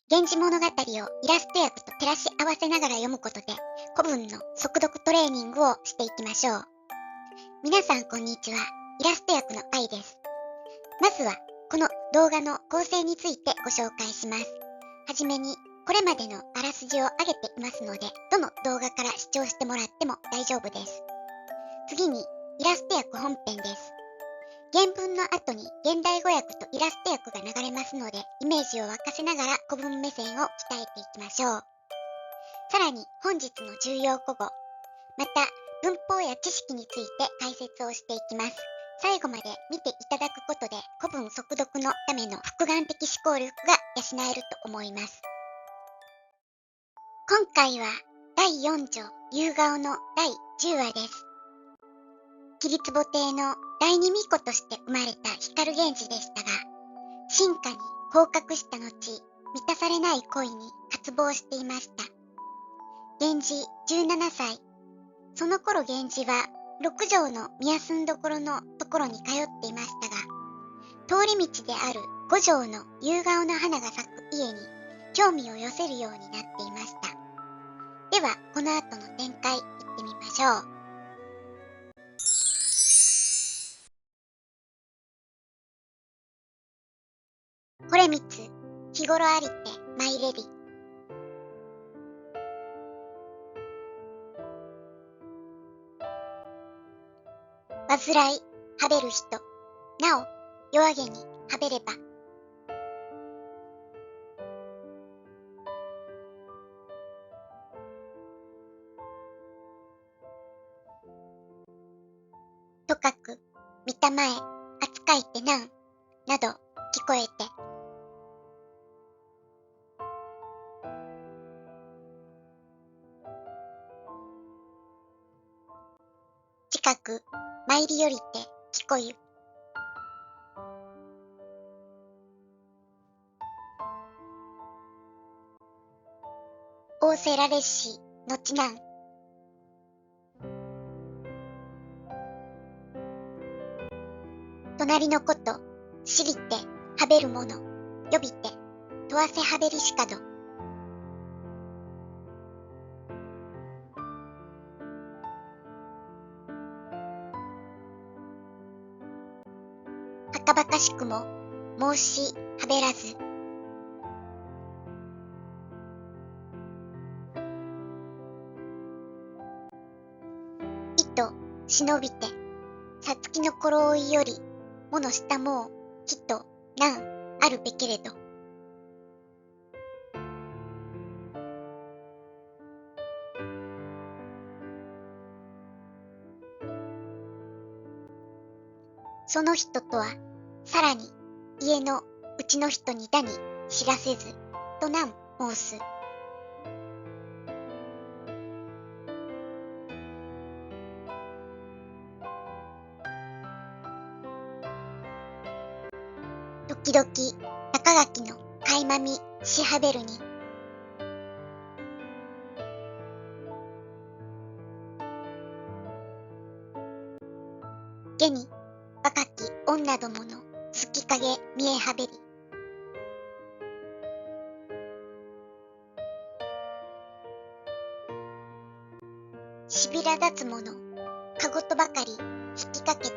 源氏物語をイラスト訳と照らし合わせながら読むことで古文の速読トレーニングをしていきましょう。皆さんこんにちは。イラスト訳の愛です。まずはこの動画の構成についてご紹介します。はじめにこれまでのあらすじを上げていますので、どの動画から視聴してもらっても大丈夫です。次にイラスト訳本編です。原文の後に現代語訳とイラスト訳が流れますので、イメージを沸かせながら古文目線を鍛えていきましょう。さらに本日の重要古語、また文法や知識について解説をしていきます。最後まで見ていただくことで古文速読のための複眼的思考力が養えると思います。今回は第4章夕顔の第10話です。桐壺亭の第二巫女として生まれた光源氏でしたが、進化に降格した後、満たされない恋に渇望していました。源氏17歳。その頃源氏は六条の宮住所のところに通っていましたが、通り道である五条の夕顔の花が咲く家に興味を寄せるようになっていました。では、この後の展開行ってみましょう。これみつ、日頃ありて参れり。煩い、はべる人、なお、夜明けにはべれば。とかく、見たまえ、扱いてなん、など、聞こえて。近く、参りよりて、聞こゆ。仰せられし、後なん。隣のこと、知りて、はべるもの、呼びて、問わせはべりしかど。はかばかしくも、申し、はべらず。いと、忍びて、さつきの頃追いより、ものしたもう、きと、なん、あるべけれど。その人とは、さらに、家のうちの人にだに知らせず、となん申す。時々、中垣のかいまみしはべるに。げに、若き女どもの月影見えはべり。しびら立つもの、かごとばかり引きかけて。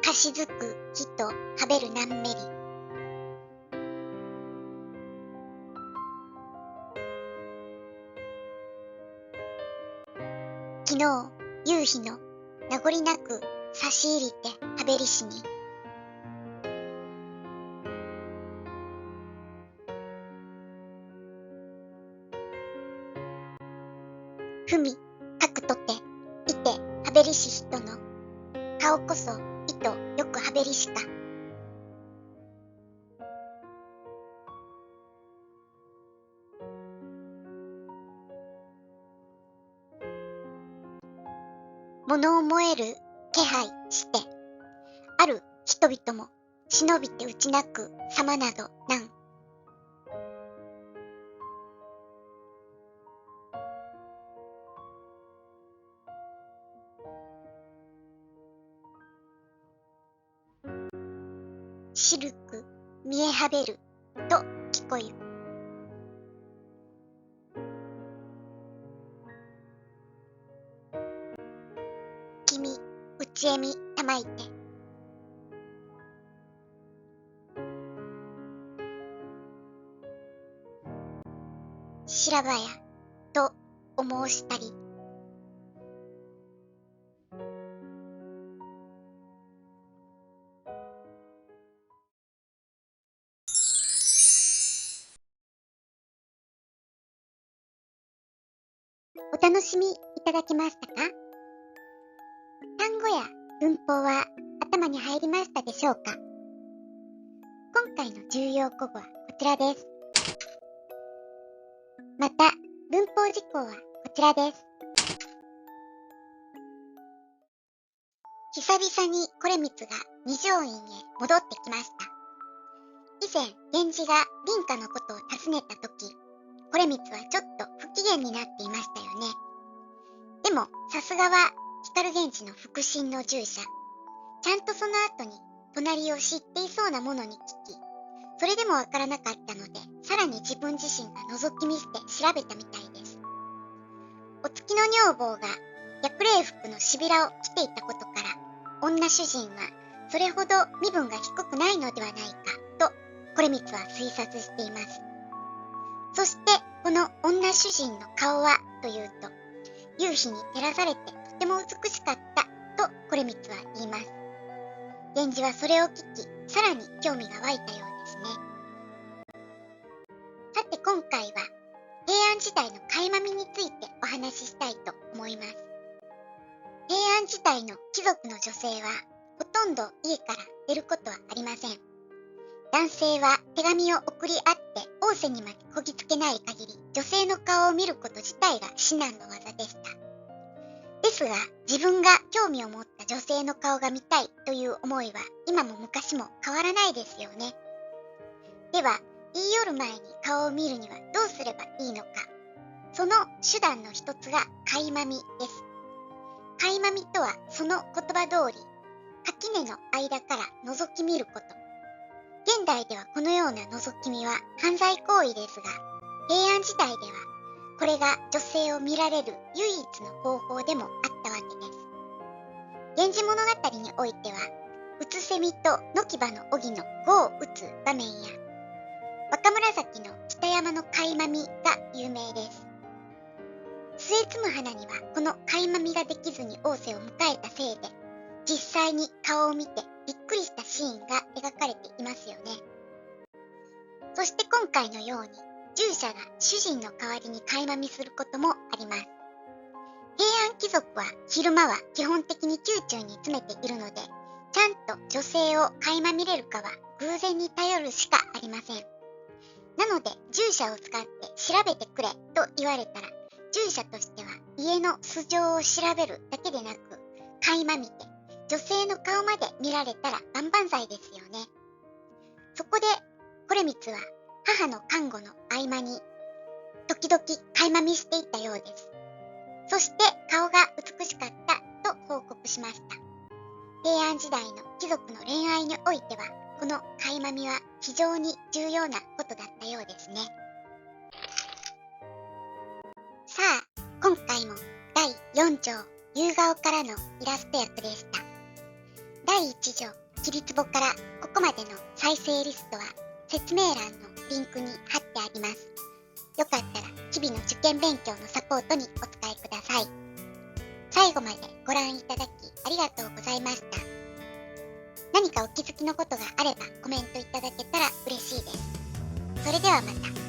かしずく木とはべるなんめり。昨日、夕日の名残なく差し入りてはべりしに。ふみ、かくとて、いてはべりし人の、顔こそ、いとよくはべりしか。物を燃える気配して、ある人々も忍びて打ちなく様などなん。シルク、見えはべる、と聞こえる。君、内へみたまいて。しらばや、と思うしたり。お楽しみいただけましたか？単語や文法は頭に入りましたでしょうか？今回の重要語語はこちらです。また、文法事項はこちらです。久々にこれみつが二条院へ戻ってきました。以前、源氏が凛花のことを尋ねたとき、これみつはちょっと不機嫌になっていましたよね。でも、さすがは光源氏の腹心の従者。ちゃんとその後に隣を知っていそうなものに聞き、それでもわからなかったので、さらに自分自身が覗き見して調べたみたいです。お月の女房が薬礼服のしびらを着ていたことから、女主人はそれほど身分が低くないのではないかと、これみつは推察しています。そして、この女主人の顔はというと、夕日に照らされてとても美しかったとこれみつは言います。源氏はそれを聞き、さらに興味が湧いたようですね。さて今回は、平安時代の垣間見についてお話ししたいと思います。平安時代の貴族の女性は、ほとんど家から出ることはありません。男性は手紙を送り合って王瀬にまでこぎつけない限り、女性の顔を見ること自体が至難の業でした。ですが、自分が興味を持った女性の顔が見たいという思いは今も昔も変わらないですよね。では、言い寄る前に顔を見るにはどうすればいいのか。その手段の一つが垣間見です。垣間見とはその言葉通り、垣根の間から覗き見ること。現代ではこのような覗き見は犯罪行為ですが、平安時代ではこれが女性を見られる唯一の方法でもあったわけです。源氏物語においては、うつせみと野木場の荻の碁を打つ場面や、若紫の北山の垣間見が有名です。末摘む花にはこの垣間見ができずに王瀬を迎えたせいで、実際に顔を見てびっくりしたシーンが描かれていますよね。そして今回のように、従者が主人の代わりに垣間見することもあります。平安貴族は昼間は基本的に宮中に詰めているので、ちゃんと女性を垣間見れるかは偶然に頼るしかありません。なので、従者を使って調べてくれと言われたら、従者としては家の素性を調べるだけでなく、垣間見て、女性の顔まで見られたら万々歳ですよね。そこで、これみつは母の看護の合間に、時々垣間見していたようです。そして顔が美しかったと報告しました。平安時代の貴族の恋愛においては、この垣間見は非常に重要なことだったようですね。さあ、今回も第4章、夕顔からのイラスト役でした。第1条、切り壺からここまでの再生リストは説明欄のリンクに貼ってあります。よかったら日々の受験勉強のサポートにお使いください。最後までご覧いただきありがとうございました。何かお気づきのことがあればコメントいただけたら嬉しいです。それではまた。